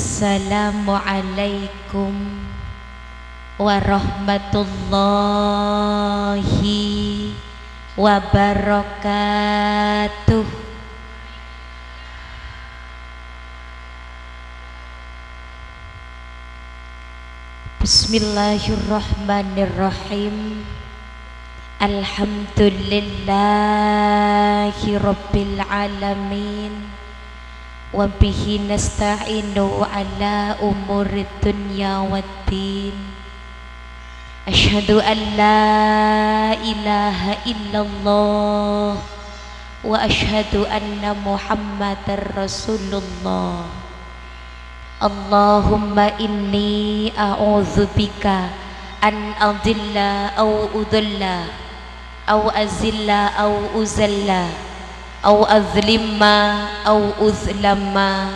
Assalamualaikum warahmatullahi wabarakatuh. Bismillahirrahmanirrahim. Alhamdulillahi rabbil alamin. Wa bihi nasta'inu ala umuri dunya waddin. Asyhadu an la ilaha illallah wa asyhadu anna Muhammadar Rasulullah. Allahumma inni a'udzubika an adilla au udalla au azilla au uzalla au azlimma au uzlama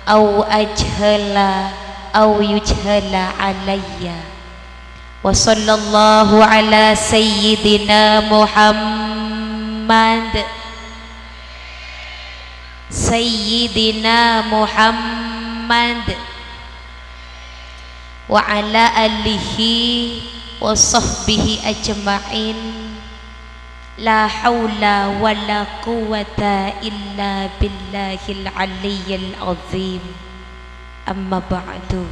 au ajhala au yujhala alayya. Wa sallallahu ala sayyidina Muhammad wa ala alihi wa sahbihi ajma'in. La haula wa la quwata illa billahil aliyyil azim. Amma ba'du.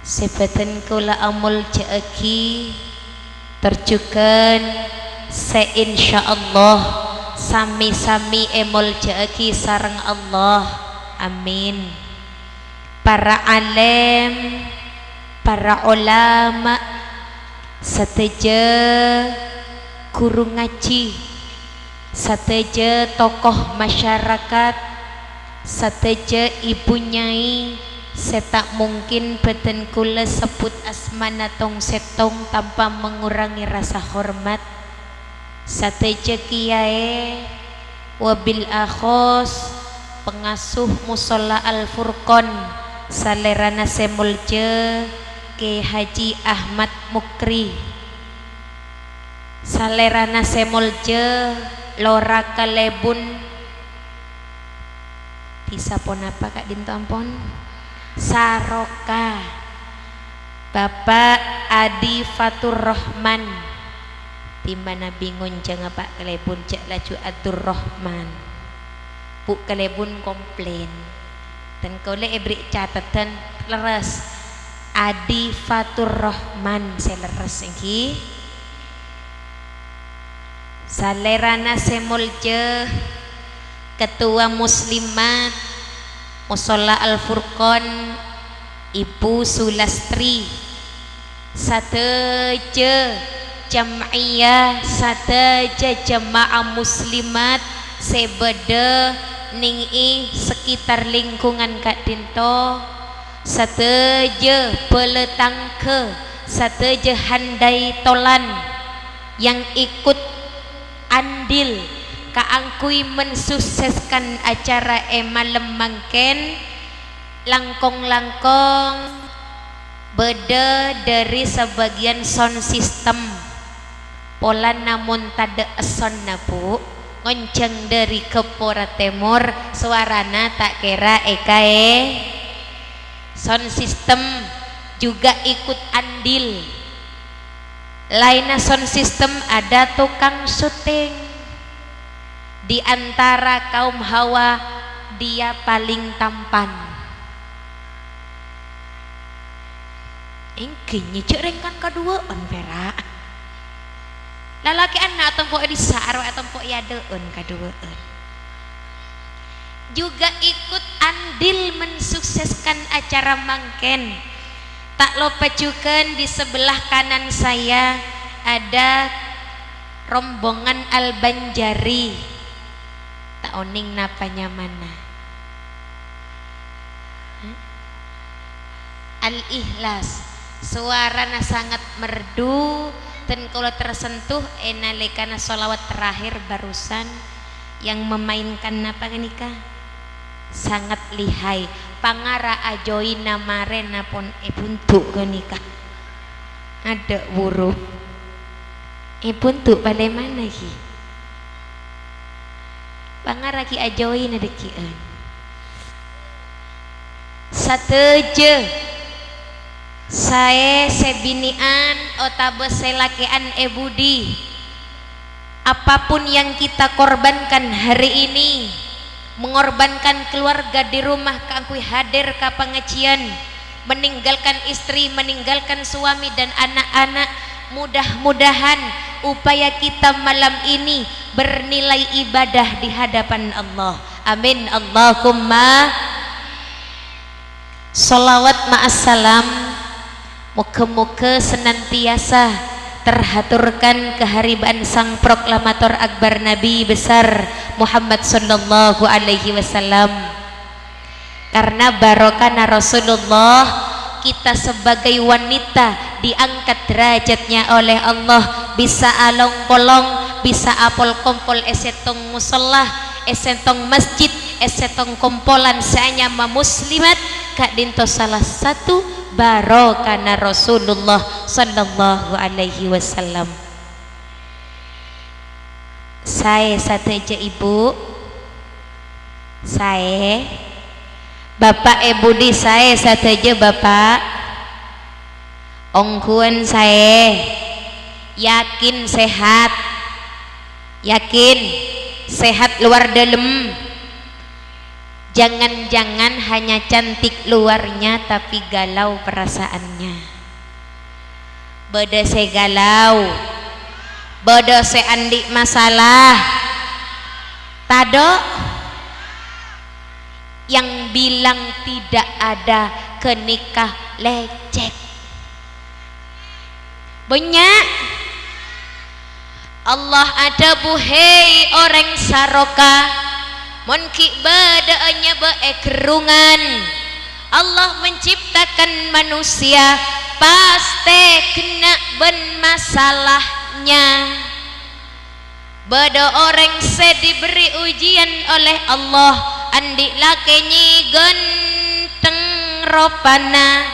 Sebatan kula amul ceeki terjukan seinsyaallah sami-sami emol ceeki sareng Allah. Amin. Para alim, para ulama, sateja guru ngaji, sateja tokoh masyarakat, sateja ibu nyai, setak mungkin beten kula sebut asmana tong setong tanpa mengurangi rasa hormat. Sateja kiai, wabil akhos pengasuh musola Al Furqon, salerana semulje Ke Haji Ahmad Mukri, salerana semulje Lora Kalebun, disapon apa Kak Dinto ampon? Saroka, Bapak Adi Fatur Rahman, dimana bingung jangan Pak Kalebun cek laju Adur Rahman, Bu Kalebun komplain dan kau le beri catatan leres Adi Fatur Rahman seleres iki. Salerana semulje Ketua Muslimat Musola Al Furqon Ibu Sulastri, sateja jam'iyah, sateja jamaah muslimat sebeda ningi sekitar lingkungan Kak Dinto, sateja peletangke, sateja handai tolan yang ikut andil kaangkui mensukseskan acara malam mangken langkong-langkong beda dari sebagian sound system pola namun tada eson na Bu ngonceng dari Kepora Timur suarana tak kira sound system juga ikut andil. Lainnya sound system ada tukang syuting, di antara kaum hawa dia paling tampan. Engkenya cerengkan kedua on pera lalaki anak tempo di saar atau tempo yadeun kaduaan juga ikut andil mensukseskan acara mangken. Tak lupa juga di sebelah kanan saya ada rombongan Al-Banjari, tak oning napanya mana, Al-Ikhlas, suarana sangat merdu dan kalau tersentuh enalekana sholawat terakhir barusan yang memainkan apa nikah sangat lihai. Pangara ajoi namare napon buntuk ke nikah ada buruk buntuk balai mana ki pangara ki ajoi nadekian sateje saya sebinian otabe selakean ebudi, apapun yang kita korbankan hari ini, mengorbankan keluarga di rumah kangkui hadir ke pengajian, meninggalkan istri, meninggalkan suami dan anak-anak, mudah-mudahan upaya kita malam ini bernilai ibadah di hadapan Allah. Amin Allahumma. Salawat ma'assalam muka-muka senantiasa terhaturkan keharibaan sang proklamator akbar Nabi besar Muhammad sallallahu alaihi wasallam. Karena barokah Rasulullah kita sebagai wanita diangkat derajatnya oleh Allah, bisa along polong, bisa apol kompol esetong musolah, esetong masjid, esetong kompolan seanyama muslimat kak dinto salah satu barokah Rasulullah sallallahu alaihi wasallam. Saya sateja ibu, saya bapak ibu di saya sateja bapak ongkuan saya yakin sehat luar dalam, jangan-jangan hanya cantik luarnya tapi galau perasaannya. Beda saya galau, beda saya andi masalah tado yang bilang tidak ada kenikah lecek banyak. Allah ada buhei orang saroka monki badaannya beekerungan. Allah menciptakan manusia pasti kena ben masalahnya. Bada orang se diberi ujian oleh Allah, andi lakenyi genteng ropana,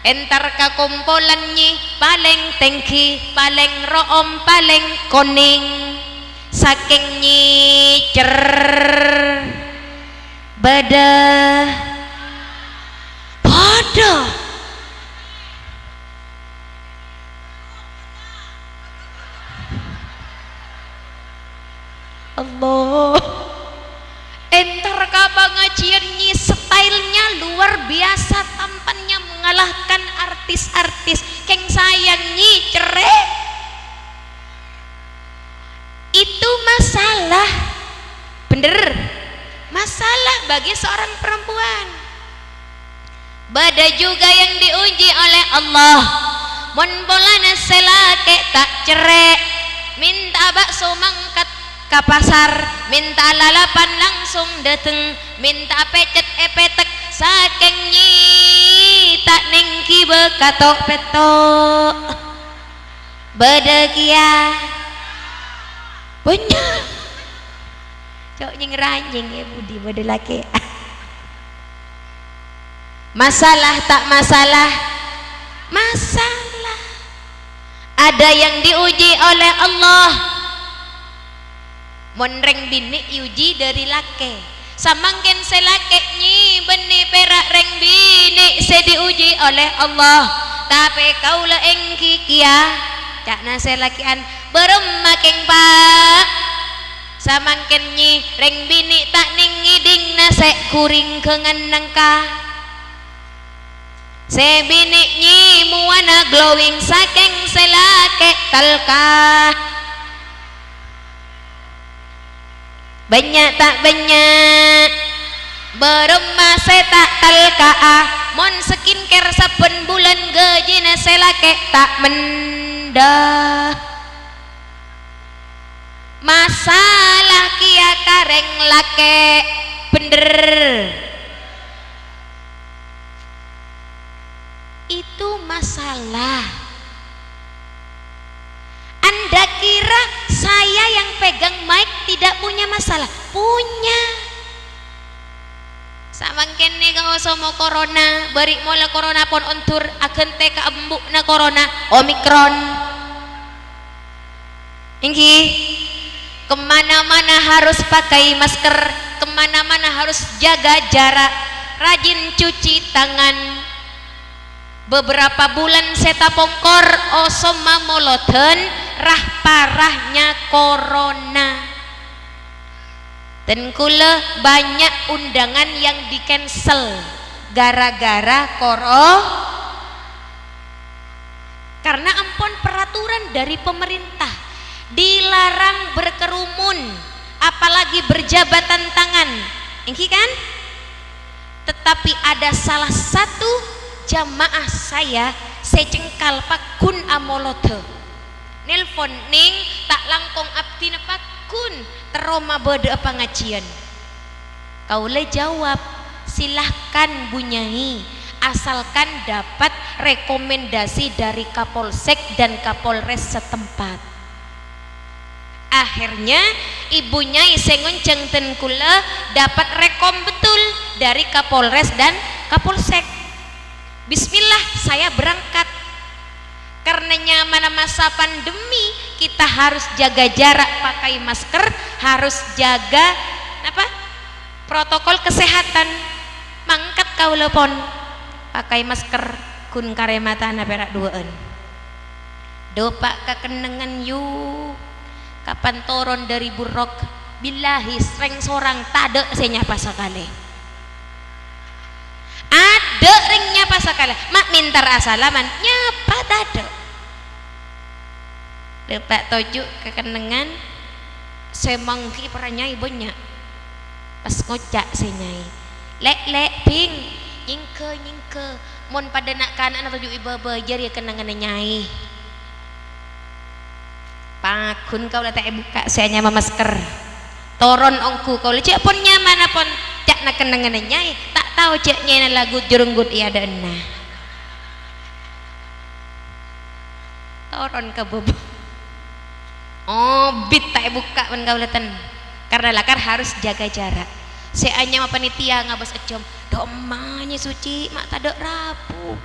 entar kakumpulannya paling tengki, paling room, paling kuning, saking nyicer bada bodoh. Allah, entar kabangajiannya stylenya luar biasa, tampannya mengalahkan artis-artis, keng sayang nyicere. Itu masalah, bener, masalah bagi seorang perempuan. Bada juga yang diuji oleh Allah, mon bolana selake tak cerek, minta bakso mangkat ke pasar, minta lalapan langsung dateng, minta pecet epetek saking nyi tak nengki bekatok petok bedagia banyak cok nyeng ranjing ya budi beda laki. Masalah tak masalah, masalah ada yang diuji oleh Allah. Monreng bini uji dari laki, samangken selake nyi beni perak reng bini se diuji oleh Allah. Tapi kaulah engki kia cak naselakian beremaking pak, samangken nyi reng bini tak ning ngiding nasek kuring kengan nangka, se bini nyi muana glowing saking selake talka. Banyak tak banyak berumah setak talkaa, mon skincare saben bulan gajina selake tak mendah. Masalah kia kareng lake bener, itu masalah. Anda kira saya yang pegang mic tidak punya masalah? Punya. Samangken nih kalau sama corona, beri mola corona pon ontur akan teka embuk na corona omikron. Inggi, kemana-mana harus pakai masker, kemana-mana harus jaga jarak. rajin cuci tangan. Beberapa bulan seta pongkor osoma moloten rah parahnya corona. Dan kula banyak undangan yang di cancel gara-gara karena ampun peraturan dari pemerintah dilarang berkerumun apalagi berjabatan tangan ini kan. Tetapi ada salah satu jamaah saya secengkal pakun amolote nelpon ning tak langkong abdi pakun teroma bode pengajian. Kaula jawab, silahkan bunyai asalkan dapat rekomendasi dari Kapolsek dan Kapolres setempat. Akhirnya ibunya sengonceng ten kula dapat rekom betul dari Kapolres dan Kapolsek. Bismillah saya berangkat. Karenanya mana masa pandemi kita harus jaga jarak, pakai masker, harus jaga apa? Protokol kesehatan. Mangkat kaula pon pakai masker kun karemata na perak duaan. Dopak kekenengan yu kapan toron dari buruk billahi sering sorang tade saya nyapa sekali. Ada ring nyapa sekali. Mak mintar asalaman nyapa tade. Dopak tojuk kekenengan saya mangki peranya ibunya. Pas ngocak saya nyai. Lek ping nyingke mon pada nak kanan atau ibu bajar ya kenangan nyai pakun kau tak buka saya nyama masker toron ongku kau cek pun nyaman pun cak nak kenangan nyai tak tahu cek nyai lagu jerunggut iya dan toron ke bobo oh bit tak buka pun kau leten karena lakar harus jaga jarak. Saya hanya panitia ngabas ecom domanya suci mak tak rapu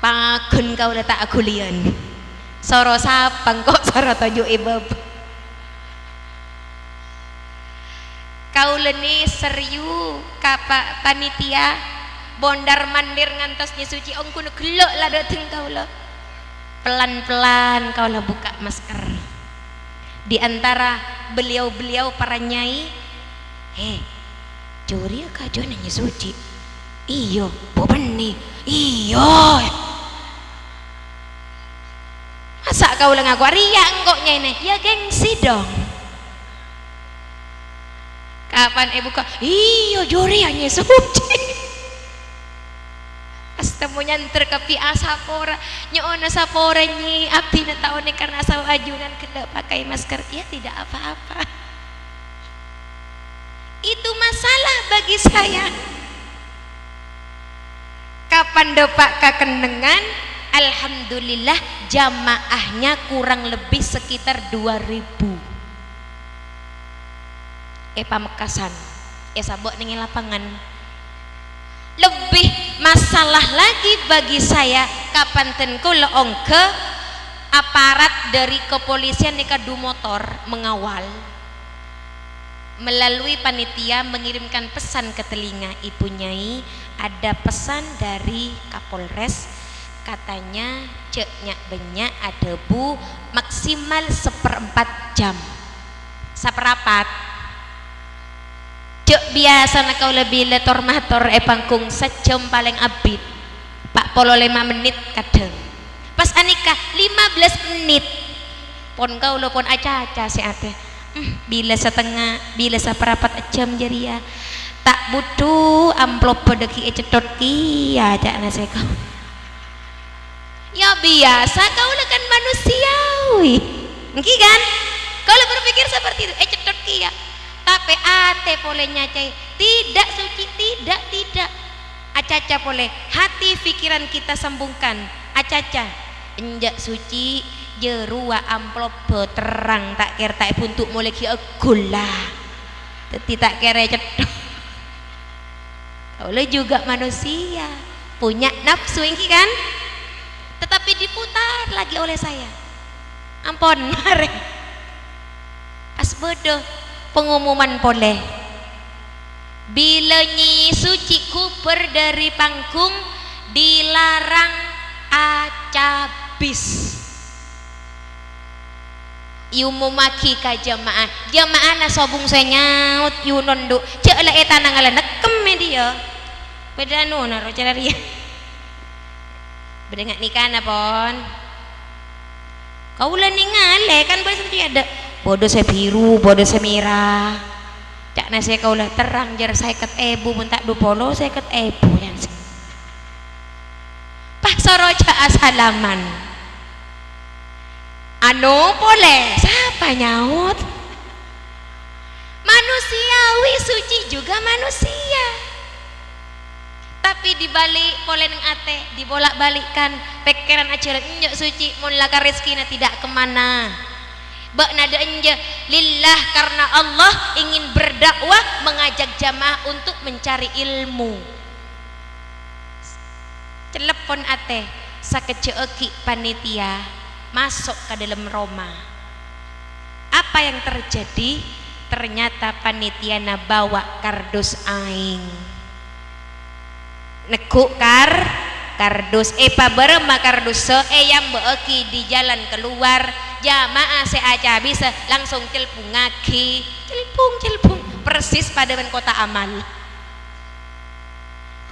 pakun kau letak aku lian soro sapang kok soro toju ibab kau leni seriu kapak panitia bondar mandir ngantosnya suci ongku nu gelok lah dateng kau lo pelan-pelan kau lah buka masker di antara beliau-beliau para nyai Juri kajo nanya suci iyo boben nih iyo masa kau lah ngaku ria engkoknya ini ya gengsi dong kapan ibu kau iyo juri hanya suci pas temu nyanter ke pi asapora nyoona sapora nyi abdi na tahu nih karena asal ajunan kena pakai masker ya tidak apa-apa. Itu masalah bagi saya. Kapan dopak kekenengan alhamdulillah jamaahnya kurang lebih sekitar 2000 pamekasan sabok ning lapangan. Lebih masalah lagi bagi saya kapan ten kula ke aparat dari kepolisian nika du motor mengawal melalui panitia mengirimkan pesan ke telinga ibu nyai, ada pesan dari Kapolres katanya ceknya banyak ada bu maksimal 1/4 jam saperapat cek biasa nak kau lebih letor mator pangkung sejam paling abid pak polo 5 menit kadang pas anika 15 menit pon kau lo pon aca-aca si ate bila setengah bila saperapat jam jadi ya tak butuh amplop pedeki cetot kia cak nasi kau ya biasa kau kan manusiawi ngki kan kau berpikir seperti itu cetot kia tapi ate boleh nyacai tidak suci tidak acaca boleh hati pikiran kita sambungkan acaca enjak suci jerua amplop terang tak kira tak untuk mulai kia gula tapi tak kira cetok oleh juga manusia punya nafsu ini kan tetapi diputar lagi oleh saya ampun mare pas bodoh pengumuman boleh Bila Nyi Suci kuper dari panggung dilarang acabis. Yu maki ka jamaah na sobung saya nyaut yu nondu cek lah eta nangala nekem dia beda nu naro cara dia beda ngak nikah na pon kau lah ningale kan bahasa ada bodoh saya biru bodoh saya merah cak na saya kau lah terang jar saya ket ebu mentak du polo saya ket ebu yang pas soroja asalaman anu boleh siapa nyaut manusiawi Suci juga manusia tapi dibalik boleh neng ate dibolak balikkan pikiran acara enjak Suci mun laka rezekina tidak kemana bak nada enjak lillah karena Allah ingin berdakwah mengajak jamaah untuk mencari ilmu telepon ate sakeceeki panitia masuk ke dalam Roma. Apa yang terjadi? Ternyata panitia na bawa kardus aing. Nekuk kardus paberema kardus yang beeki di jalan keluar jamaah seaca bisa langsung celpung ngaki celpung persis pada kota amal.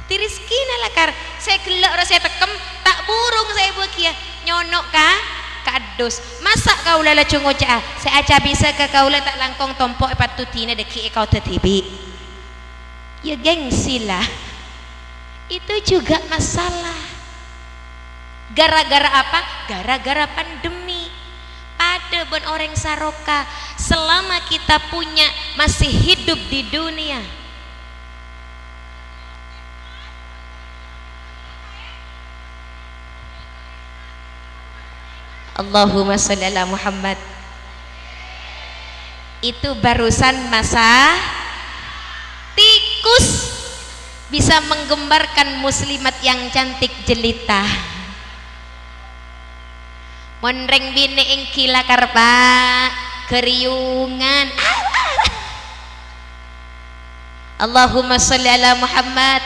Tiriskina lakar saya gelak saya tekem tak burung saya buat kia nyonok kah kadus masa kau lala cungoca saya aca bisa ke kau tak langkong tompok patutina deki kau tetibi ya gengsi lah itu juga masalah gara-gara apa? Gara-gara pandemi pada bon orang saroka selama kita punya masih hidup di dunia Allahumma sholli ala Muhammad itu barusan masa tikus bisa menggembarkan muslimat yang cantik jelita monreng bine ingkila karpa keriungan Allahumma sholli ala Muhammad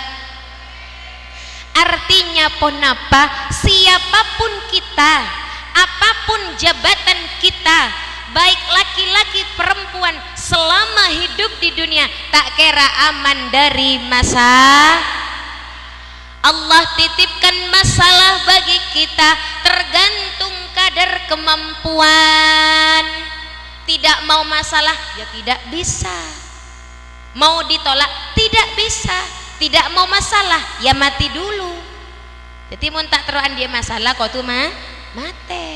artinya ponapa siapapun kita apapun jabatan kita baik laki-laki perempuan selama hidup di dunia tak kira aman dari masa Allah titipkan masalah bagi kita tergantung kadar kemampuan tidak mau masalah ya tidak bisa mau ditolak tidak bisa tidak mau masalah ya mati dulu jadi mun tak teruan dia masalah kau tuh mate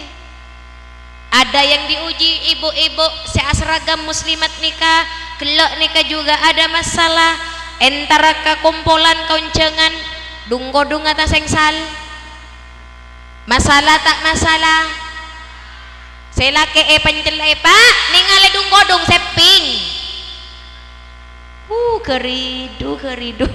ada yang diuji ibu-ibu seasragam muslimat nikah gelak nikah juga ada masalah entara kekumpulan koncengan dunggodung atas sengsal masalah tak masalah selake pencelai pak ningali dunggodung seping keridu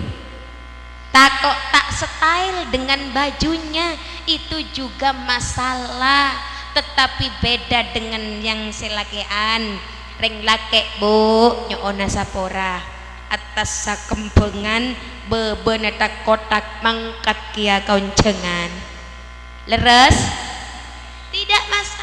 takok tak style dengan bajunya itu juga masalah tetapi beda dengan yang selakean reng lake bu nyoona sapora atas sakempengan bebenetak kotak mangkat kia koncengan leres tidak masalah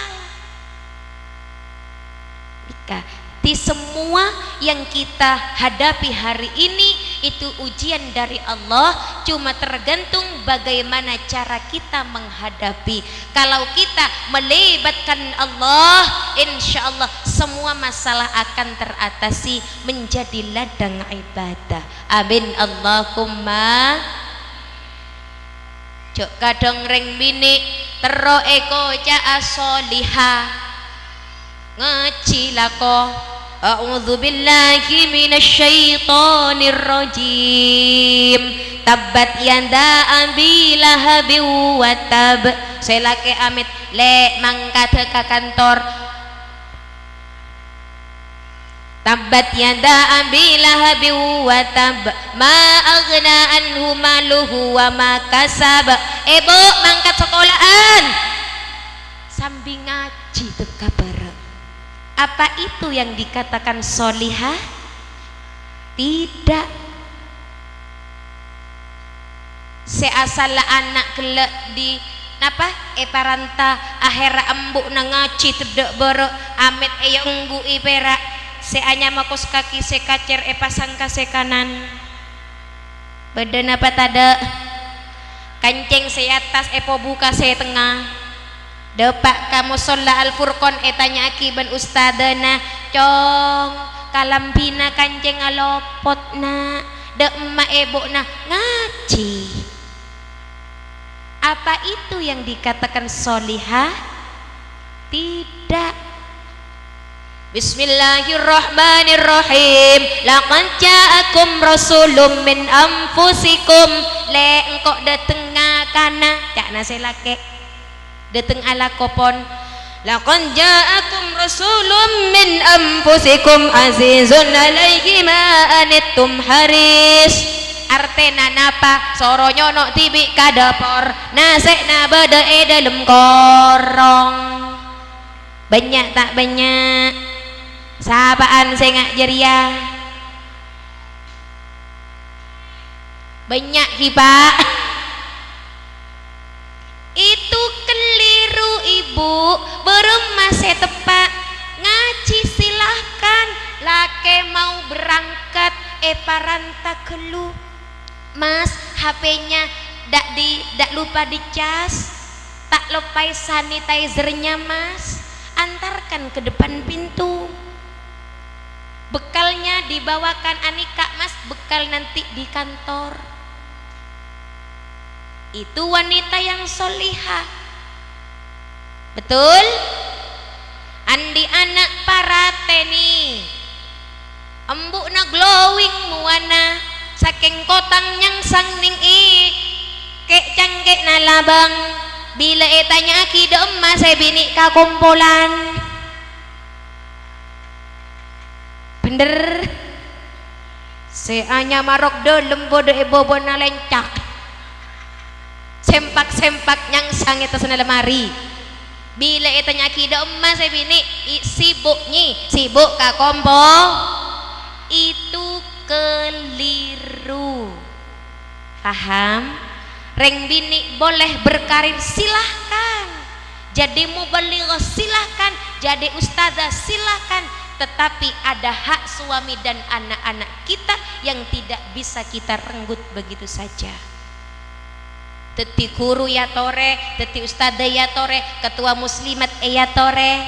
di semua yang kita hadapi hari ini itu ujian dari Allah cuma tergantung bagaimana cara kita menghadapi kalau kita melibatkan Allah insya Allah semua masalah akan teratasi menjadi ladang ibadah amin Allahumma cok kadang reng bini tero eko ja asoliha ngecilako a'udzu billahi minasyaitonir rajim tabbat yada abi lahabi wa tab selake amit le mangkat ke kantor tabbat yada abi lahabi wa tab ma aghna anhu maluhu wa ma kasab ibu mangkat sekolahan sambil ngaji teu kabar. Apa itu yang dikatakan solihah? Tidak. se asal anak kelak di napa paranta akhera embuk na ngaci tedek borok amit unggu perak se anya makos kaki se kacer pasangka se kanan badan apa tada kancing se atas po buka se tengah depak kamu sholla al-furqan tanya akiban ustadana cong kalampina kancing alopotna de emak ebokna ngaji. Apa itu yang dikatakan solihah? Tidak. Bismillahirrahmanirrahim. Laqad ja'akum rasulun min anfusikum. Le engkau dateng ngakana cak nase lake dateng ala kopon. Laqad ja'akum rasulun min anfusikum azizun alaihi ma anittum haris. Artena napa soronyo no tibi kadapor nasek na bada dalam korong banyak tak banyak sahabaan saya ngak jeria banyak hiba itu keliru ibu berumah saya tepak ngaji silahkan lake mau berangkat paranta kelu Mas, HP-nya dak lupa dicas, tak lupa sanitizernya Mas, antarkan ke depan pintu. Bekalnya dibawakan Anika Mas, bekal nanti di kantor. Itu wanita yang solihah. Betul? Andi anak parateni, embuk na glowing muana. Saking kotang yang sang ning kek cangkek na labang bila tanya aki emas saya bini ka kumpulan bener seanya marok dalam bodo bobo na lencak sempak yang sang itu sana lemari bila tanya aki emas saya bini sibuk ka kompo itu keliru. Paham? Reng bini boleh berkarir silahkan, jadi mubalighah silahkan, jadi ustazah silahkan, tetapi ada hak suami dan anak-anak kita yang tidak bisa kita renggut begitu saja. Teti guru ya tore, teti ustazah ya tore, ketua muslimat ya tore,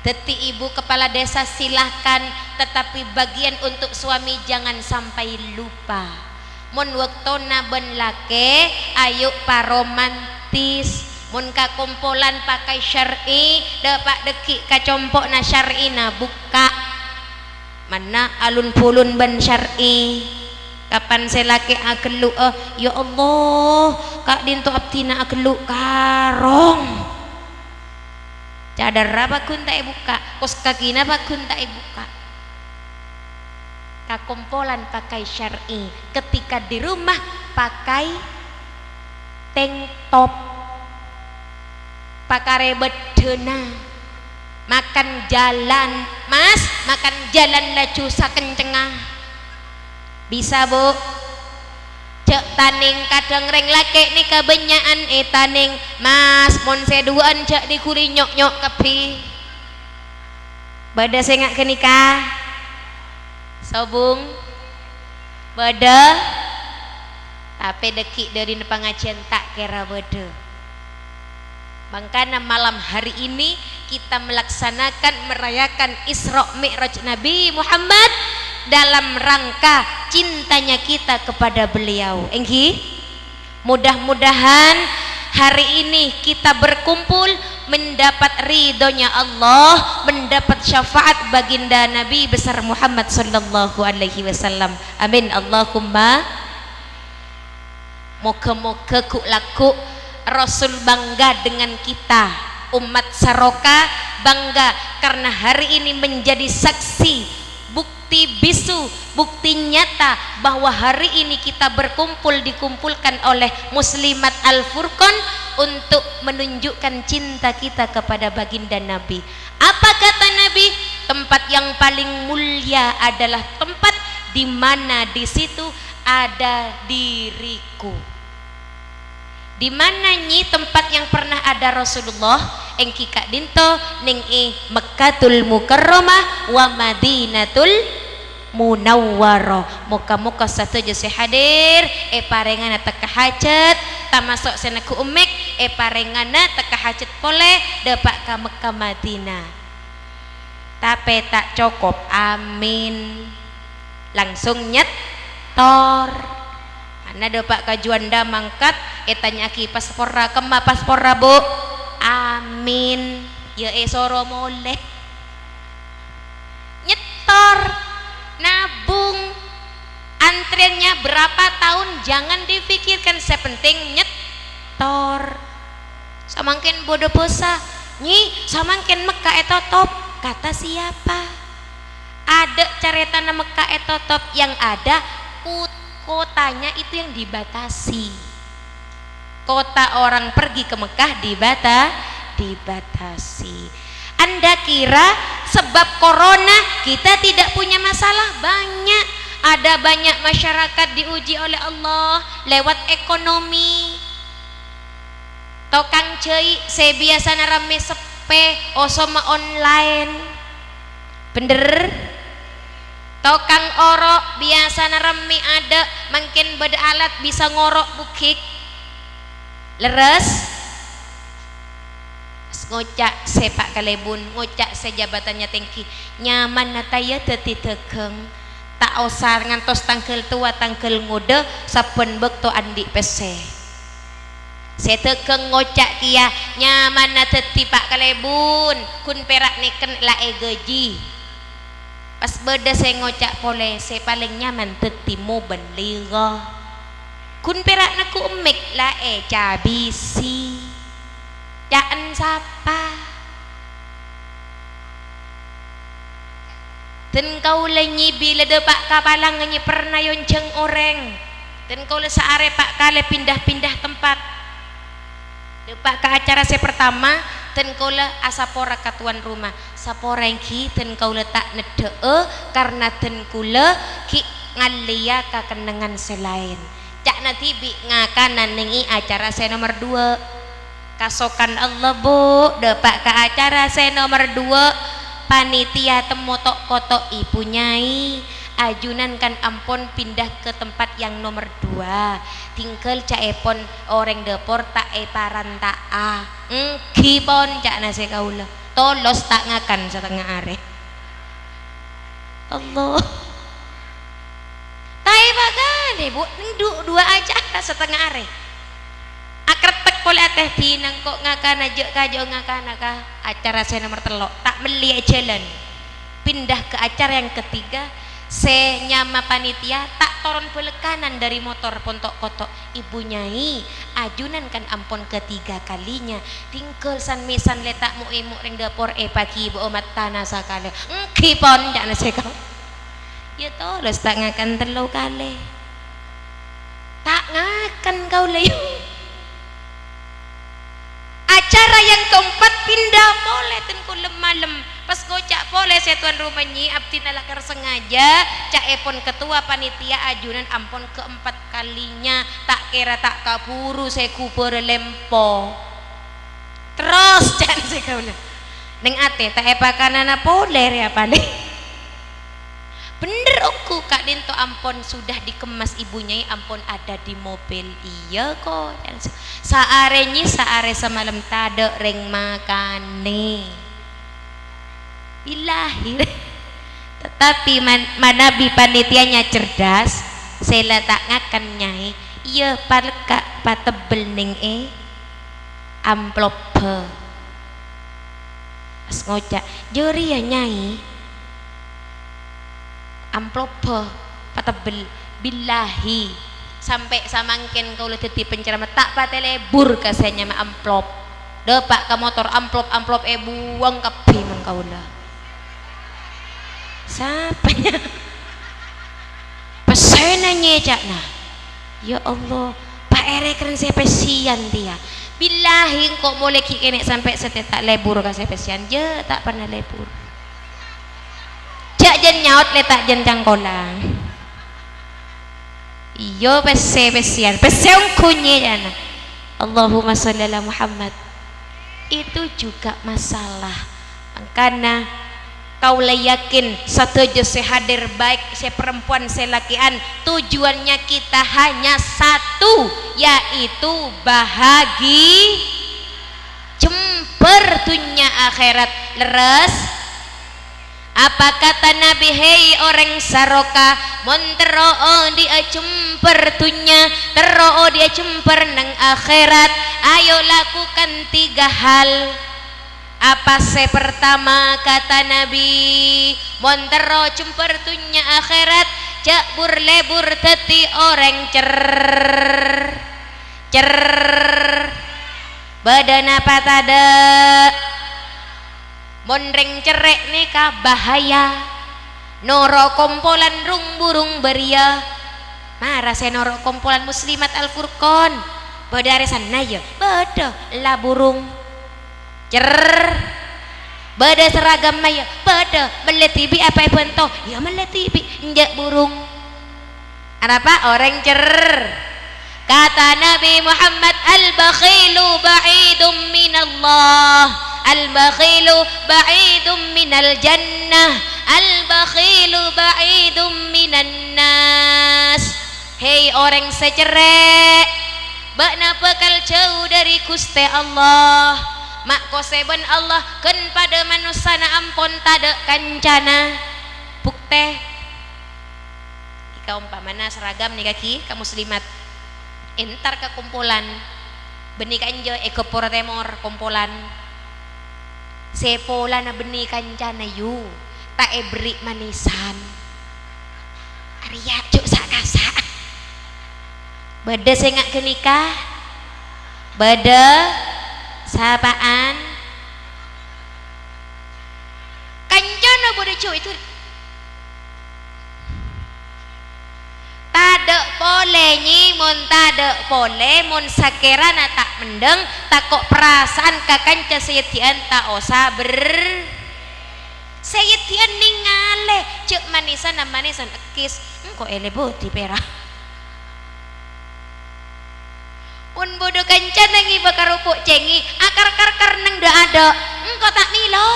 teti ibu kepala desa silahkan, tetapi bagian untuk suami jangan sampai lupa. Mun waktona ben lake ayo paromantis, mun ka kumpulan pakai syar'i dapat deki ka compok na syar'i na buka mana alun pulun ben syar'i. Kapan selake akelu ya Allah kak dinto abtina akelu karong cadar apa kun tak buka kos kakina apa kun tak buka kakompolan pakai syar'i ketika di rumah pakai tank top pakai bedena makan jalan Mas makan jalan laju sakencengah bisa Bu cek taning kadang reng lake ni kebanyakan taning Mas mon seduan cek di kuri nyok kepi bada sengak kenikah sobung bada tapi deki dari pengajian tak kira bada makanya malam hari ini kita melaksanakan merayakan Isra Mi'raj Nabi Muhammad dalam rangka cintanya kita kepada beliau. Enggi, mudah-mudahan hari ini kita berkumpul mendapat ridhonya Allah, mendapat syafaat baginda Nabi besar Muhammad sallallahu alaihi wasallam. Amin Allahumma. Moga-moga ku laku Rasul bangga dengan kita, umat Saroka bangga karena hari ini menjadi saksi, bukti bisu, bukti nyata bahwa hari ini kita dikumpulkan oleh Muslimat Al-Furqan untuk menunjukkan cinta kita kepada baginda Nabi. Apa kata Nabi? Tempat yang paling mulia adalah tempat di mana di situ ada diriku. Di mana nyi tempat yang pernah ada Rasulullah engki kak dinto ning Mekkatul Mukarramah wa Madinatul Munawwarah. Muka-muka satu jose hadir parengana teka hajat tamasuk senaku umek parengana teka hajat pole depak ka Mekah Madinah. Tapi tak cukup, amin langsung nyetor. Ana depak ka Juanda mangkat tanya ki paspor ra kema paspor ra bu, amin ya soro moleh nyetor nabung antriannya berapa tahun jangan difikirkan, sepenting nyetor. Samangkin bodoh posa nyi samangkin Mekah top kata siapa? Ada carita Mekah top yang ada kotanya itu yang dibatasi. Kota orang pergi ke Mekah dibatasi. Anda kira sebab corona kita tidak punya masalah? Banyak. Ada banyak masyarakat diuji oleh Allah lewat ekonomi. Tokang cei saya biasa rame sepe osoma online. Bener? Tokang orok biasa rame ada makin beda alat bisa ngorok bukik. Leres ngocak sepak kalebun ngocak sejabatannya tinggi nyaman nataya teti tekeng tak osar ngantos tangkel tua tangkel muda saben bekto andi pese setekeng ngocak kia nyaman nateti pak kalebun kun perak niken lae gaji pas beda saya ngocak pole saya paling nyaman teti mo benliga kun perak naku umek lae cabisi jaan sapa dan kau lenyi bila depak kapalang nyi pernah yonceng orang dan kau le saare pak kale pindah-pindah tempat depak ke acara saya pertama dan kau le asapora katuan rumah sapora yang ki dan kau le tak nedee karena dan kula ki ngalia kakenengan selain cak nanti bi ngakanan nengi acara saya nomor 2 kasokan Allah bu depak ke acara saya nomor 2 panitia temotok kotok ibu nyai ajunan kan ampun pindah ke tempat yang nomor 2 tinggal caepon orang depor tak paranta kipon cak nasi kaula tolos tak ngakan setengah are Allah tai bagane bu dua acara setengah are akretek pole ateh tinang kok ngakan aja kajo ngakan ka acara saya nomor 3 tak meli jalan pindah ke acara yang ketiga saya nyama panitia tak toron pelekanan dari motor pontok kotok ibu nyai ajunan kan ampun ketiga kalinya tinggal san misan letak mu ring dapur pagi ibu omat tanah sakale kipon jangan sekal ya toh les tak ngakan telo kali tak ngakan kau leyo acara yang keempat pindah boleh tenku malam pas gocak boleh saya tuan rumah nyi abdi nalakar sengaja cak epon ketua panitia ajunan ampun keempat kalinya tak kira tak kaburu saya kubur lempo terus jangan saya kau neng ate tak epakanana poler ya paling bener aku kak Dinto ampun sudah dikemas ibunya ampun ada di mobil iya kok saare semalam tade reng makane ilahi tetapi manabi panitianya cerdas saya tak ngakan nyai iya paleka patebel ning amplop pas ngocak juri ya nyai amplop patebel billahi sampai samangken kau lihat di penceramah tak patelebur kasanya ma amplop depak ke motor amplop buang ke piman kau lah siapanya pesenanya cak nah ya Allah Pak Ere keren saya pesian dia billahi kok boleh kikenek sampai setetak lebur kasih pesian je tak pernah lebur jak jen nyaut letak jen cangkolang iyo pesian kunyit jana Allahumma sholli ala Muhammad. Itu juga masalah. Karena kau yakin setuju sehadir baik se perempuan se lakian, tujuannya kita hanya satu, yaitu jemper dunia akhirat. Leres apa kata Nabi? Hei orang saroka, mon teroo dia jemper dunia, teroo dia jemper nang akhirat. Ayo lakukan 3 hal. Apa se pertama kata Nabi? Mon tero jemper dunia akhirat, jak lebur teti orang cer badan apa tada monreng cerek neka bahaya noro kompolan rung burung beria marah saya noro kompolan muslimat Al-Furqan badaresan naya bada lah burung cer bada seragam maya bada meletibi apa bentuk ya meletibi injak burung apa orang cer. Kata Nabi Muhammad, al-bakhilu ba'idum minallah, al-bakhilu ba'idum minal jannah, al-bakhilu ba'idum minan nas. Hei orang secerek, bakna bakal jauh dari Gusti Allah. Mak koseben Allah ken pada manusana ampon tada kancana bukte. Ika umpamana seragam nih kaki ka muslimat entar ke kumpulan benih kanja eko poratemor kumpulan sepola na benih kancana yu tak ebri manisan Arya cuk sakasa beda sengak kenikah beda sapaan kancana bodoh cuk itu tada boleh nyi mon tada boleh mon sakerana tak mendeng takok perasaan kakanca sayetian tak osa sayetian ningale cek manisan na manisan ekis engko ele boti perah un bodoh kancan nangi bakar rupuk cengi akar neng dah ada engko tak nilo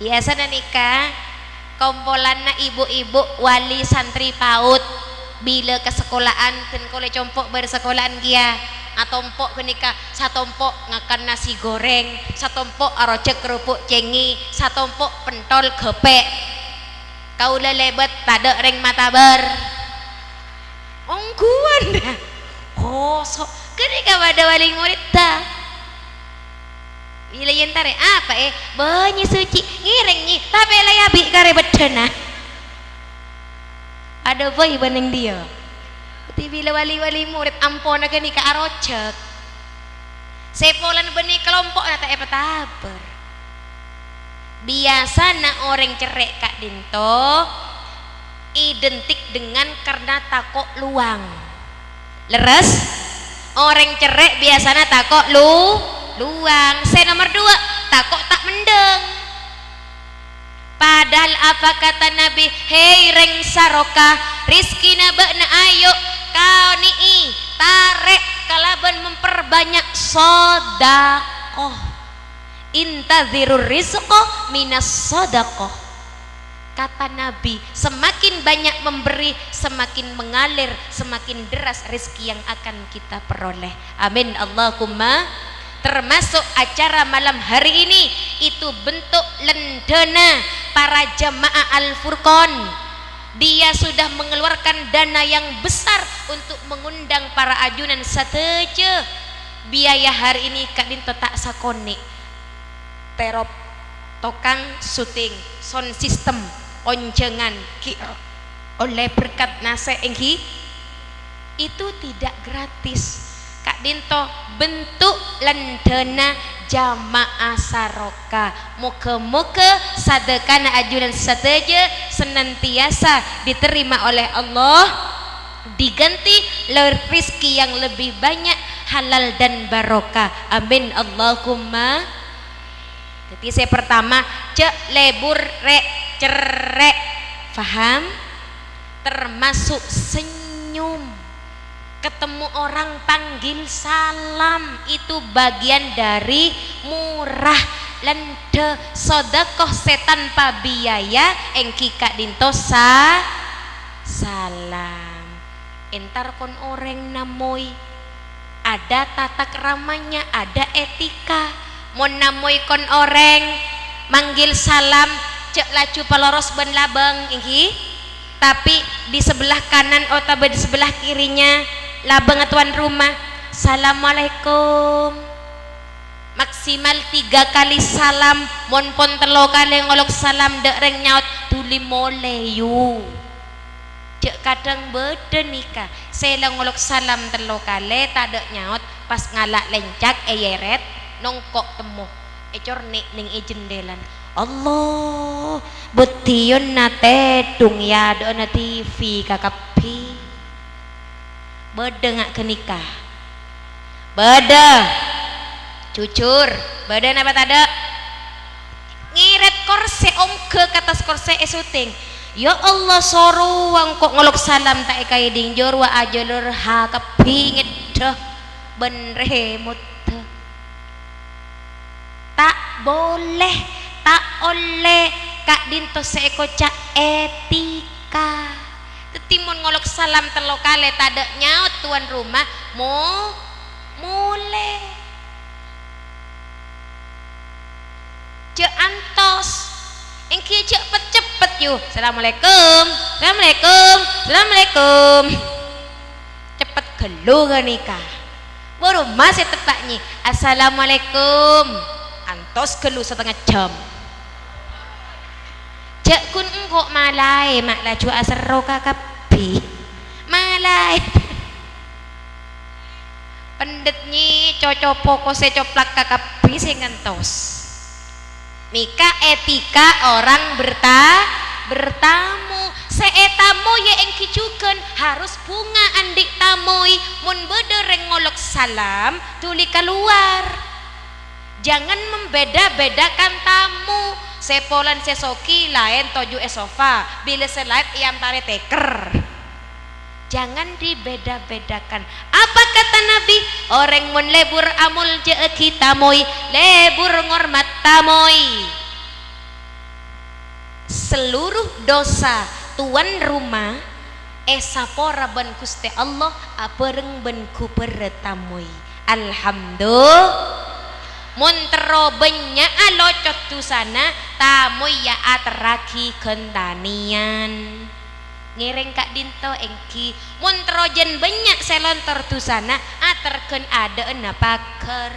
biasa nikah kompolanna ibu-ibu wali santri paut bila ke sekolahan ten kole compok bersekolahan dia atompok kenika satompok ngakan nasi goreng satompok arocek kerupuk cengi satompok pentol gepek kau lelebet tada reng mata ber ongguan dah kosok kenika pada wali murid dah bila yentare apa banyi suci ngireng nyi tapi layabi kare bedena ada boy banding dia tapi bila wali-wali murid ampona ke nikah arocek sepolan benih kelompok nata petaber biasa na orang cerek kak dinto identik dengan karena takok luang leres orang cerek biasanya takok luang. Saya nomor 2 takok tak mendeng padahal apa kata Nabi? Hei reng saroka rizkina bakna ayo kau nii tarek kalaban memperbanyak sodakoh intazirur rizqo minas sodakoh. Kata Nabi semakin banyak memberi semakin mengalir semakin deras rizki yang akan kita peroleh. Amin Allahumma. Termasuk acara malam hari ini itu bentuk lendana para jamaah Al-Furqan. Dia sudah mengeluarkan dana yang besar untuk mengundang para ajunan sateje. Biaya hari ini Kak Dinto tak sakoni terop tokang syuting sound system oncengan oleh berkat nase enghi itu tidak gratis Kak Dinto bentuk lendana jamaah saroka muka-muka sadekana ajunan sateja senantiasa diterima oleh Allah diganti rezeki yang lebih banyak halal dan barokah. Amin Allahumma. Jadi saya pertama cek lebur rek cerek faham termasuk senyum ketemu orang panggil salam, itu bagian dari murah lende sodakoh setan pa biaya engki kak dintosa salam. Entar kon orang namoy ada tata keramanya, ada etika. Mon namoy kon orang manggil salam cek lacu paloros ben labang engki, tapi di sebelah kanan atau di sebelah kirinya labang tuan rumah assalamualaikum, maksimal 3 kali salam. Mon pon telo kali ngolok salam dek reng nyaut tuli mole yu cek kadang beda nikah saya ngolok salam telo kali tak dek nyaut pas ngalak lencak yeret nongkok temu ecor ning jendelan Allah betiun nate dung ya dona TV kakapi beda ngak kenikah beda cucur badan apa tada ngiret korse omke ke atas korse esuting ya Allah soruang kok ngolok salam tak ikai dingjor wa ajalur ha kepingit dah benremut tak boleh tak oleh kak dinto seeko cak etika tetimun ngolok salam telo kale tada nyaut tuan rumah mulai cek antos engki cepet yuk assalamualaikum assalamualaikum assalamualaikum cepet gelu ke nikah baru masih tepaknya assalamualaikum antos gelu setengah jam cek kun engkok malai mak laju asero kakapi malai pendetnya cocok pokok secoplak kakapi sing ngentos mika etika orang bertamu seetamu ya engki cuken harus bunga andik tamoi mun bedereng ngolok salam tuli keluar jangan membeda-bedakan tamu sepolan sesoki lain toju esofa bila selain iam tare teker jangan dibeda-bedakan. Apa kata Nabi? Orang mun lebur amul je kita moi lebur ngormat tamoi. Seluruh dosa tuan rumah esapora ben Gusti Allah apereng ben ku pertamoi. Alhamdulillah. Mun tero benya alocot tu sana tamoi ya ateraki kentanian. Ngereng kak dinto engki mun trojen banyak selontor tu sana aterken ada ena paker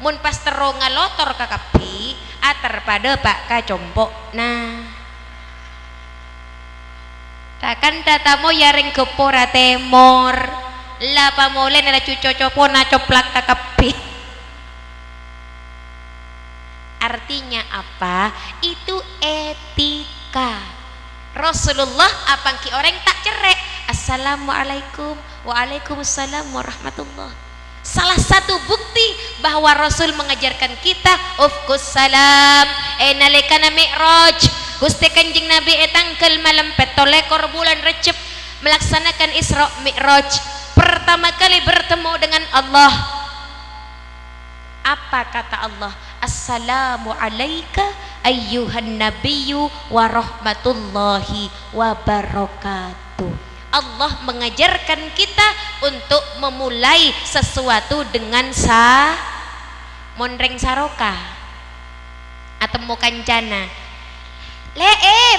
mun pas tero ngalotor kakapi ater pada pak kacompok nah takkan tatamo yaring kepora temor la pamolen ada cuco copona coplak kakapi artinya apa itu etika. Rasulullah apangki orang tak cerai assalamualaikum waalaikumsalam warahmatullah. Salah satu bukti bahwa Rasul mengajarkan kita ufkus salam nalekana mi'raj Gusti Kanjeng Nabi etangkel malam petolekor bulan Recep melaksanakan Isra Mi'raj pertama kali bertemu dengan Allah. Apa kata Allah? Assalamu alayka ayyuhan nabiyyu wa rahmatullahi wa barakatuh. Allah mengajarkan kita untuk memulai sesuatu dengan monreng saroka atau mukancana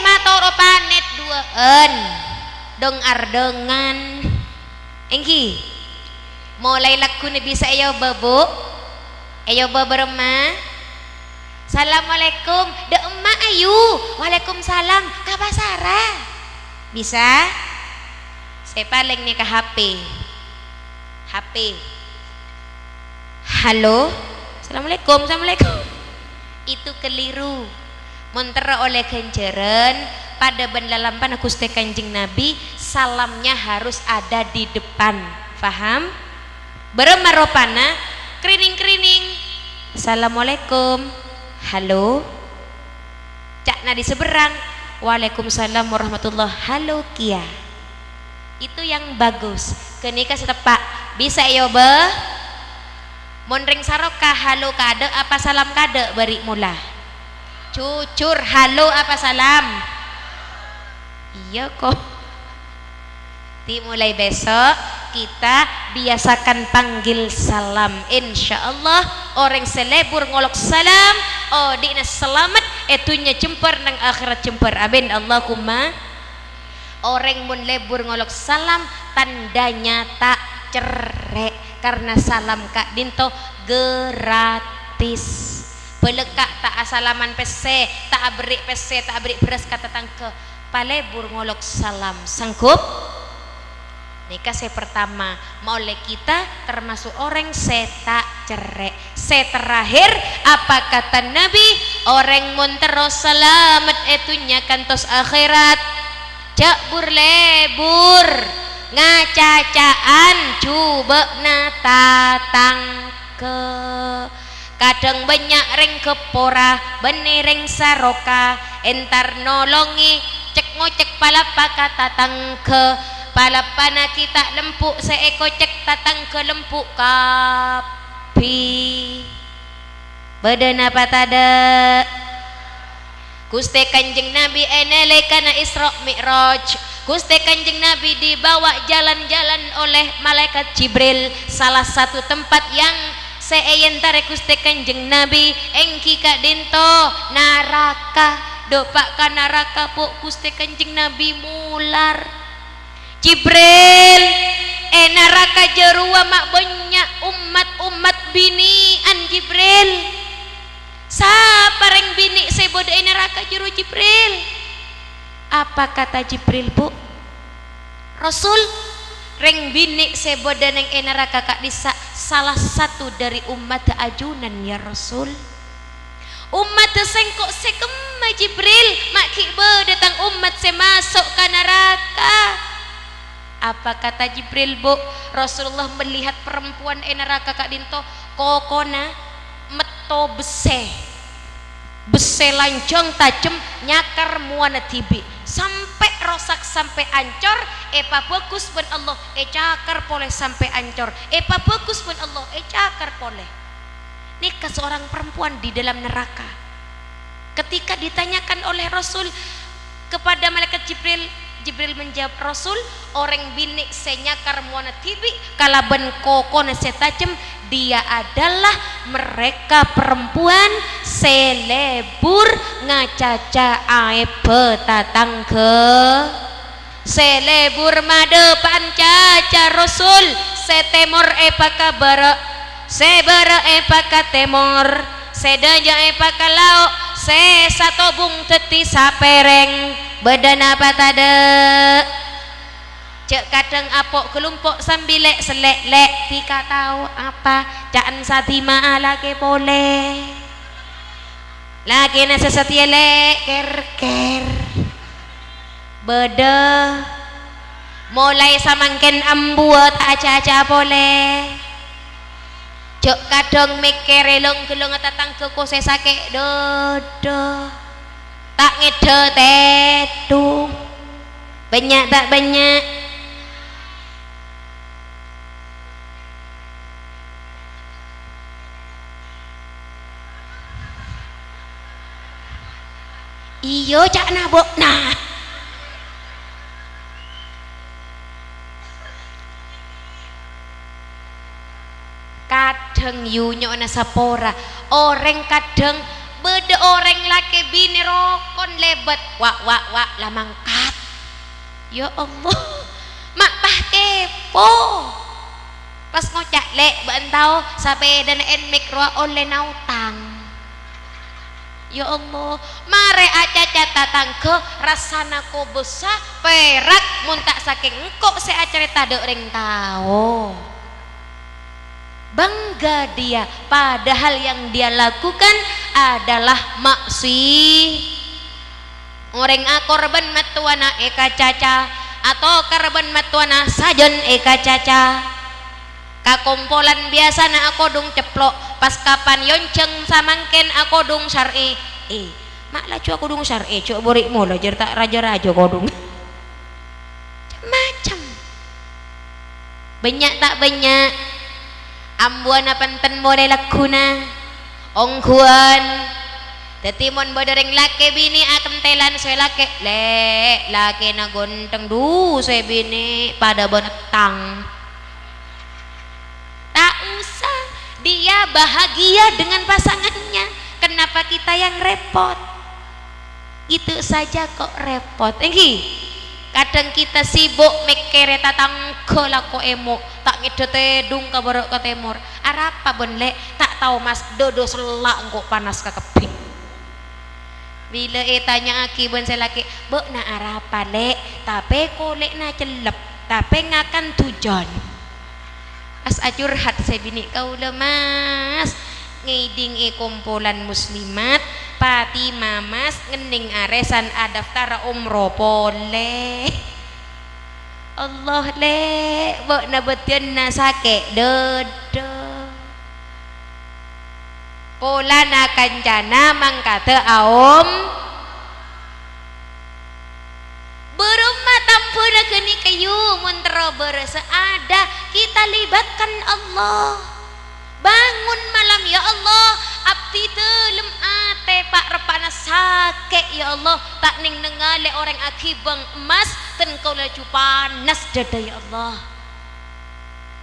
matoro panet duaan dong ardengan engki mulai laku bisa ayo babu ayo baberma assalamualaikum de emak ayu waalaikumsalam kabasara bisa saya paling nih ke HP halo assalamualaikum itu keliru mentera oleh kenjeren pada bendalampan Gusti Kanjeng Nabi salamnya harus ada di depan paham beremaropana kerining assalamualaikum halo cak na di seberang waalaikumsalam warahmatullah halo kia itu yang bagus. Kenika setepak bisa yo be monring saroka halo kade apa salam kade beri mula cucur halo apa salam iya kok. Mulai besok kita biasakan panggil salam, insya Allah orang selebur ngolok salam oh dina selamat etunya cemper nang akhirat cemper amin Allahumma. Orang mun lebur ngolok salam tandanya tak cerek karena salam kak dinto gratis. Pelekak tak asalaman pese tak beri pese tak beri beras kata tangke palebur ngolok salam sanggup. Nikah saya pertama oleh kita termasuk orang tak cerek. Saya terakhir apa kata Nabi orang mun terus selamat etunya kantos akhirat cak burlebur ngacacaan coba natatang ke kadang banyak reng kepora benereng saroka entar nolongi cek ngocek palapa kata tangke palapana kita lempuk seeko cek tatang ke lempuk kapi badan apa tada Gusti Kanjeng Nabi enele kana Isra Mi'raj. Gusti Kanjeng Nabi dibawa jalan-jalan oleh malaikat Jibril salah satu tempat yang seeyentare Gusti Kanjeng Nabi engki kak dinto naraka dopak ka naraka po Gusti Kanjeng Nabi mular Jibril naraka jerua mak banyak umat binian Jibril sapareng bini seboda neraka jeru Jibril. Apa kata Jibril bu? Rasul reng bini seboda neng neraka kak disa salah satu dari umat ajunan ya Rasul. Umat sengkok sekema Jibril maki datang umat semasuk ke neraka. Apa kata Jibril bu? Rasulullah melihat perempuan neraka kak dinto kokona meto bese lancong tajem nyakar muana tibi sampai rosak sampai ancor epa bagus pun Allah cakar poleh sampai ancor epa bagus pun Allah cakar poleh. Nikah seorang perempuan di dalam neraka ketika ditanyakan oleh Rasul kepada malaikat Jibril menjawab Rasul orang bini senyakar muana tibi kalaban kokona setajem dia adalah mereka perempuan selebur ngacaca aib petatang ke selebur madepan caca Rasul setemor epaka bara sebara epaka temor sedaja epaka lao se satobung teti sapereng badan apa tada cek kadang apok kelompok sambilek selek-lek tika tahu apa caan satima lagi boleh lagi nasa setia lek ker beda mulai samangken ambuat aja boleh cek kadang mikir elong gelong tatang ke kose sakit dodo tak ngede tetu banyak tak banyak. Iyo cak nabok nah kadang yunyo na sapora orang kadang beda orang laki bini rokon lebat wak lamangkat ya Allah mak pah kepo pas ngocak lek bantau sampai dan mikro oleh nautang. Ya Allah, mare aja catatan ke rasana ko besar perak muntak saking engkok seacara tade ring tahu. Bangga dia padahal yang dia lakukan adalah orang korban matuana eka caca atau korban matuana sajon eka caca kakompolan biasa na aku dong ceplok pas kapan yonceng samangken aku dong syar'i mak lah aku dong syar'i cuk borik mula jer tak raja-raja kodong macam banyak tak banyak ambuan apanten boleh lakuna ongkuan dadi mon bodoreng laki bini akan telan saya laki laki na gonteng du saya bini pada bonetang tak usah dia bahagia dengan pasangannya kenapa kita yang repot gitu saja kok repot kadang kita sibuk mikir tatangko lako emo tak ngedete dung kabarok ke temur arapa bonle tak tahu mas dodo selak kok panas ke keping bila tanya aki bon saya laki bok na arapa le tapi kolek na celep tapi ngakan tujon as ajurhat saya bini kau lemas ngiding kumpulan muslimat pati mamas ngening aresan daftar umroh pole Allah le bok na betian na sake dodo pola na kancana mangkata aom berumah tampu na geni kayu muntero berasa ada kita libatkan Allah bangun malam ya Allah abdi telem ate pak repana sake ya Allah tak ning nengale orang akibang emas ten kau laju panas dada ya Allah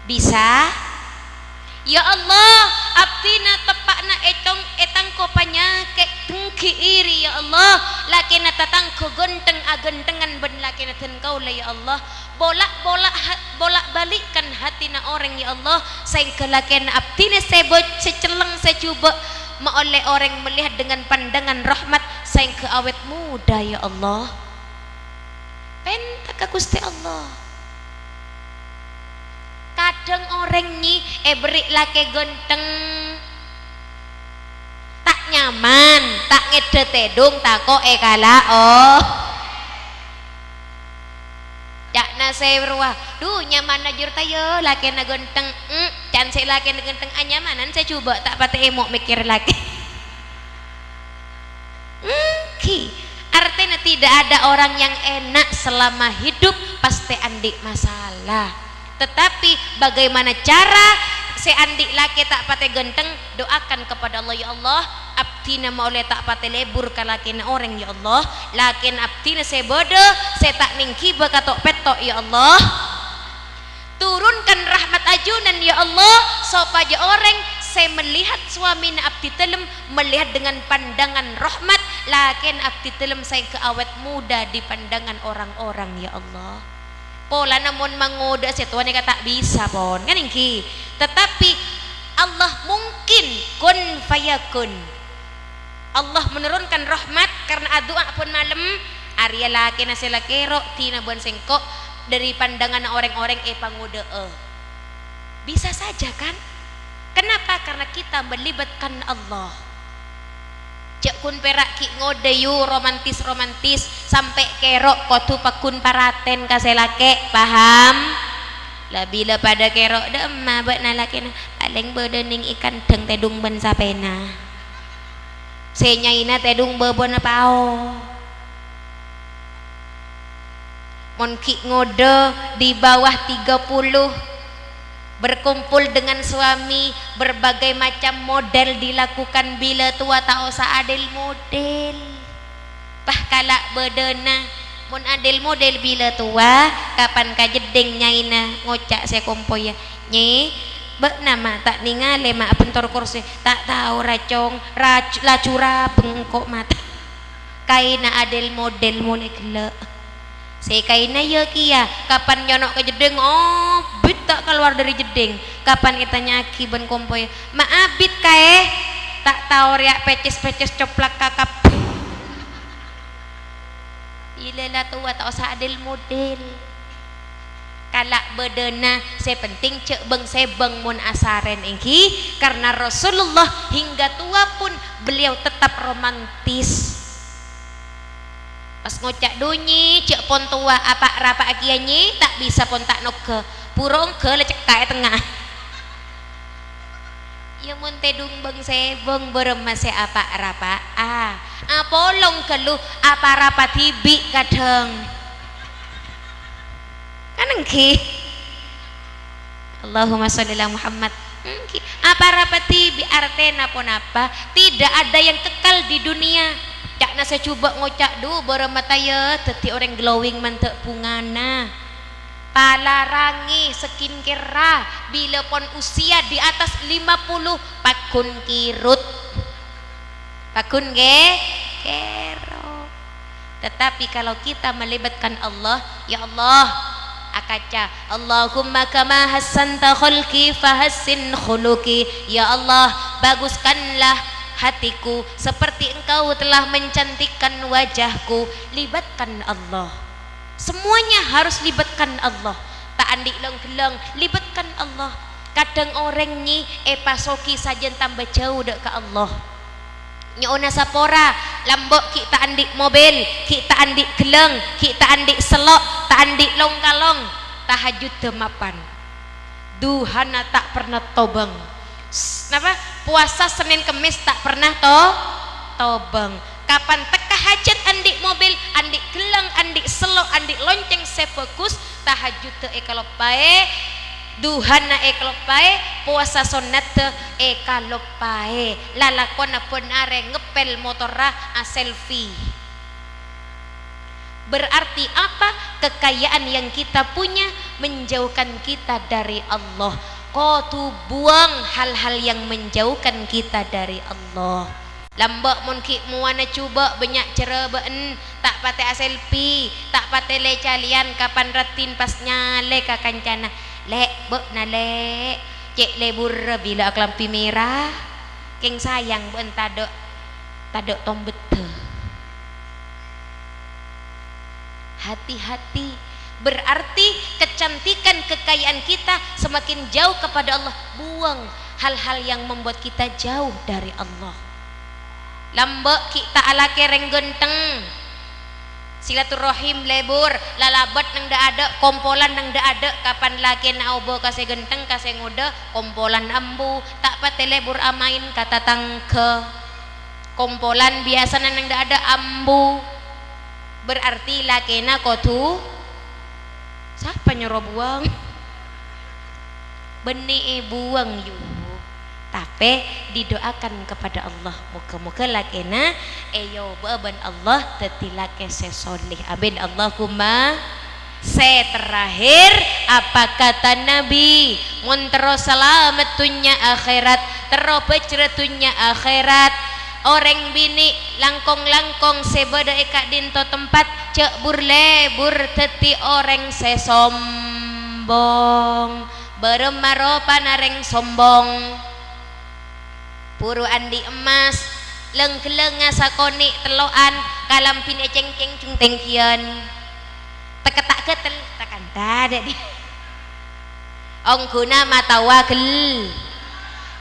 bisa ya Allah abdi na tepak na etang ko panyake tengki iri ya Allah laki na tatang ko gonteng agentengan ben laki na ten kau la ya Allah bolak balikkan hati na orang ya Allah sehingga laki na abdi na sebot seceleng secuba oleh orang melihat dengan pandangan rahmat sehingga awet muda ya Allah pentak Gusti Allah kadang orang ni beri laki gonteng tak nyaman tak ngedetedung tak kok kala oh jak na sewa duh nyaman najur tayo laki na gonteng can saya laki na gonteng anyamanan saya coba tak patah emok mikir laki artinya tidak ada orang yang enak selama hidup pasti andik masalah tetapi bagaimana cara si andik laki tak patah genteng doakan kepada Allah ya Allah abdina maulai tak patah lebur ke laki na orang ya Allah lakin abdina saya bodoh saya tak ningki bakatok petok ya Allah turunkan rahmat ajunan ya Allah supaya orang saya melihat suami na abdi telem melihat dengan pandangan rahmat lakin abdi telem saya keawet muda di pandangan orang-orang ya Allah pola namun mengoda setuan yang tak bisa pon kan ingki tetapi Allah mungkin kun fayakun Allah menurunkan rahmat karena doa pun malam Arya laki nasi laki rok tina buan sengkok dari pandangan orang-orang pangoda bisa saja kan kenapa karena kita melibatkan Allah cek kun perak ki ngode yu romantis sampai kerok kotu pakun paraten kaselake paham lah bila pada kerok dah emma buat nalaki na paling berdening ikan deng tedung ben sapena senyaina tedung bebon pao mon ki ngode di bawah 30 berkumpul dengan suami berbagai macam model dilakukan bila tua tak usah adil model pah kalak bedena mun adil model bila tua kapan kajedeng nyaina ngocak saya kompoy nyi bek nama tak ningale mak pentor kursi tak tahu racong lacura bengkok mata kaina adil model mulai gelek saya kaina ya kia kapan nyonok ke jedeng oh bit tak keluar dari jedeng kapan itanya aki ben kompoy maabit kae tak tahu riak peces coplak kakap ilalah tua tak usah adil model kalak bedena saya penting cek beng sebeng mun asaren engki karena Rasulullah hingga tua pun beliau tetap romantis pas ngocak dunyi cek pon tua apa rapa akianyi tak bisa pon tak noke purong ke lecek kae tengah ya mun tedung beng sebeng beremas se apa rapa polong ke lu apa rapa tibi kadang kan engki Allahumma sholli ala Muhammad. Apa rapati bi artena pun apa, tidak ada yang kekal di dunia. Cak na saya coba ngocak du beramataya teti orang glowing mantek pungana palarangi skincare bila pun usia di atas 50 pakun kirut pakun kero. Tetapi kalau kita melibatkan Allah, ya Allah akaca Allahumma kama hassanta khulqi fahassin khuluqi, ya Allah baguskanlah hatiku seperti engkau telah mencantikkan wajahku. Libatkan Allah, semuanya harus libatkan Allah. Tak andik leng-geleng libatkan Allah. Kadang orang ni pasoki saja tambah jauh dek ke Allah. Nyona sapora lambok kita andik mobil, kita andik geleng, kita andik selok, tak andik long-kalong, tahajud temapan. Duhana tak pernah tobang. Napa? Puasa Senin Kemis tak pernah tobang. Kapan teka hajat andik mobil, andik geleng, andik selok, andik lonceng sefokus tahajud te kalau bae. Duhana kalau bae, puasa sunat te kalau bae. Lalakona pun are ngepel motora selfie. Berarti apa? Kekayaan yang kita punya menjauhkan kita dari Allah. Kau tu buang hal-hal yang menjauhkan kita dari Allah. Lambak mun ki muana cuba banyak cereben tak pate selfie, tak pate le calian kapan ratin pas nyale ka kancana. Lek bek na lek cek lebur bila kelampi merah keng sayang ben tadok tombet. Hati-hati. Berarti kecantikan kekayaan kita semakin jauh kepada Allah. Buang hal-hal yang membuat kita jauh dari Allah. Lambak kita ala kereng genteng, silaturahim lebur lalabat nang da ada, kompolan nang da ada. Kapan laki na obo kasih genteng kasih ngoda kompolan ambu tak pate lebur amain kata tangke kompolan biasa nang da ada ambu. Berarti laki na kotu siapa nyuruh buang? Benih buang yuk. Tapi didoakan kepada Allah. Muka-muka lakena eyo beban Allah tetilake sesolih. Amin Allahumma. Terakhir apa kata Nabi? Mun terus selamatnya akhirat, terus bejretunya akhirat. Orang bini langkong-langkong sebada eka dinto tempat cek burlebur teti orang sesombong beremaro panareng sombong puru andi emas leng-keleng ngasakoni teloan kalampin ceng-ceng ceng-tengkian teketak ketel takan tada di ongkuna mata wakil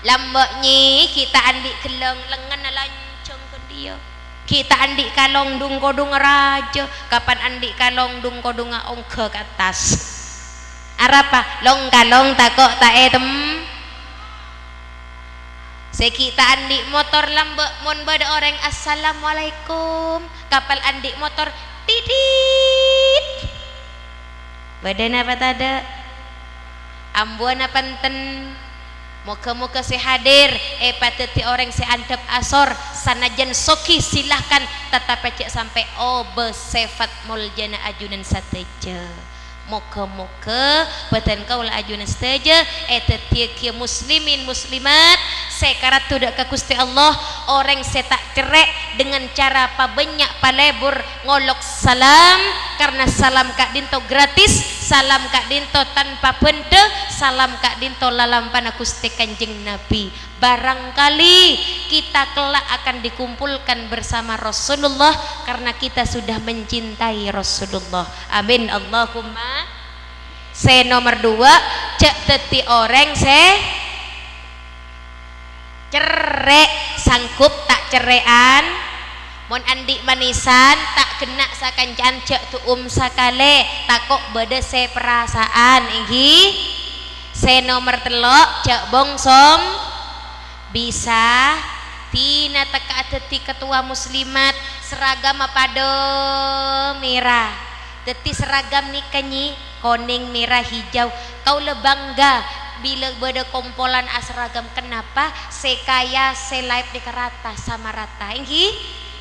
lamboknya kita andi keleng lengan lancong ke dia. Kita andi kalong dung kodung raja. Kapan andi kalong dung kodung ongke ke atas. Arapa long kalong takok tak etem. Sekita andi motor lambok mon bada orang assalamualaikum. Kapal andi motor titit. Badan apa tada? Ambuan apa enten? Muka-muka si hadir pateti orang si antep asor sanajan soki silahkan tetapi cek sampai besefat muljana ajunan sateja. Muka-muka batan kau lah ajunan sateja teti kia muslimin muslimat sekarat tidak ke Gusti Allah orang saya tak cerek dengan cara apa banyak palebur ngolok salam karena salam kak dinto gratis, salam kak dinto tanpa pente, salam kak dinto lalampana Gusti Kanjeng Nabi. Barangkali kita kelak akan dikumpulkan bersama Rasulullah karena kita sudah mencintai Rasulullah. Amin Allahumma. Nomor 2 cek teti orang cerek sangkup tak cerean mon andik manisan tak kena sakancan cek tu sakale takok beda perasaan iki. Nomor 3 cek bongsom bisa tina teka teti ketua muslimat seragam pada merah teti seragam nikahnya kuning merah hijau kau le bangga bila beda kompolan asragam kenapa sekaya selaip di kerata sama rata inggi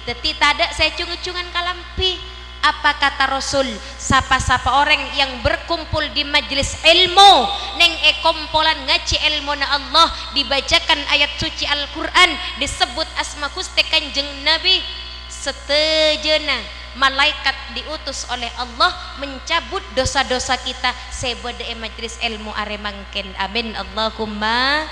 deti tada saya cungan kalampi. Apa kata Rasul, sapa-sapa orang yang berkumpul di majelis ilmu neng kompolan ngaji ilmu na Allah, dibacakan ayat suci Al-Quran, disebut asma Gusti Kanjeng Nabi, setejena malaikat diutus oleh Allah mencabut dosa-dosa kita sebede majelis ilmu aremangken. Amin Allahumma.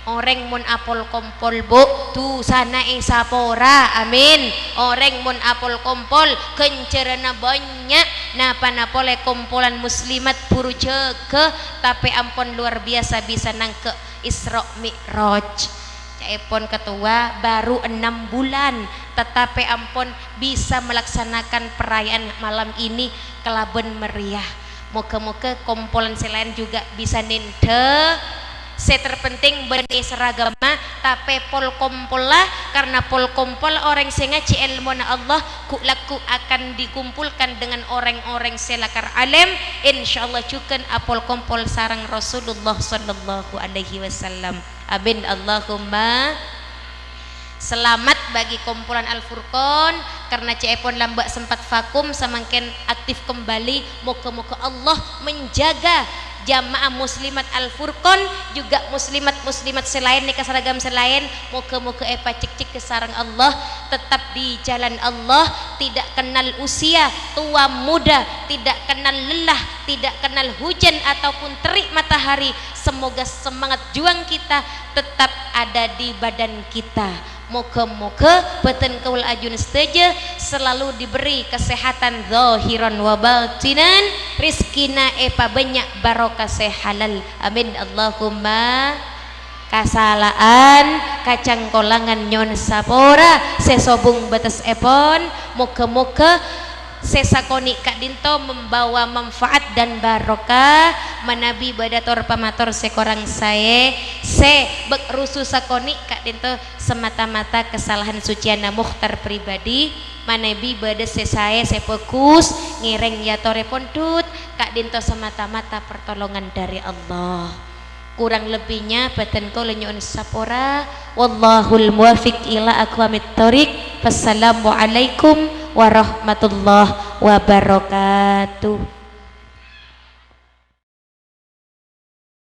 Orang mun apol kompol bu tu sana sapora. Amin. Orang mun apol kompol kencerana banyak napa napole kompolan muslimat puru ceke tapi ampun luar biasa bisa nangke Isra Mi'raj. Caipun ketua baru 6 bulan tetapi ampun bisa melaksanakan perayaan malam ini kelaben meriah. Moga-moga kompolan selain juga bisa ninte. Saya terpenting benih seragama tapi pol kompol lah, karena pol kompol orang sing ngaji ilmu na Allah ku laku akan dikumpulkan dengan orang-orang selakar alim insyaallah cuken apol kompol sarang Rasulullah sallallahu alaihi wasallam. Amin Allahumma. Selamat bagi kumpulan Al-Furqan karena cepon lambak sempat vakum semakin aktif kembali. Moga-moga Allah menjaga jamaah muslimat Al-Furqan juga muslimat selain nikah seragam selain. Moga-moga cik-cik ke sarang Allah tetap di jalan Allah, tidak kenal usia tua muda, tidak kenal lelah, tidak kenal hujan ataupun terik matahari. Semoga semangat juang kita tetap ada di badan kita. Moga-moga beten kaul ajun seteja selalu diberi kesehatan zahiran wa batinan, rizkina banyak barokah halal. Amin Allahumma. Kasalaan kacang kolangan nyon sapora sesobung batas epon. Moga-moga sesakoni kak dinto membawa manfaat dan barokah manabi badator pamator sekorang saya se bek rusu sakoni kak dinto semata-mata kesalahan suciana mukhtar pribadi manabi bada saya fokus ngireng ya tore pondut kak dinto semata-mata pertolongan dari Allah. Kurang lebihnya badan kau lenyun sapora. Wallahul muwafiq ila aqwamit thoriq. Wassalamualaikum warahmatullahi wabarakatuh.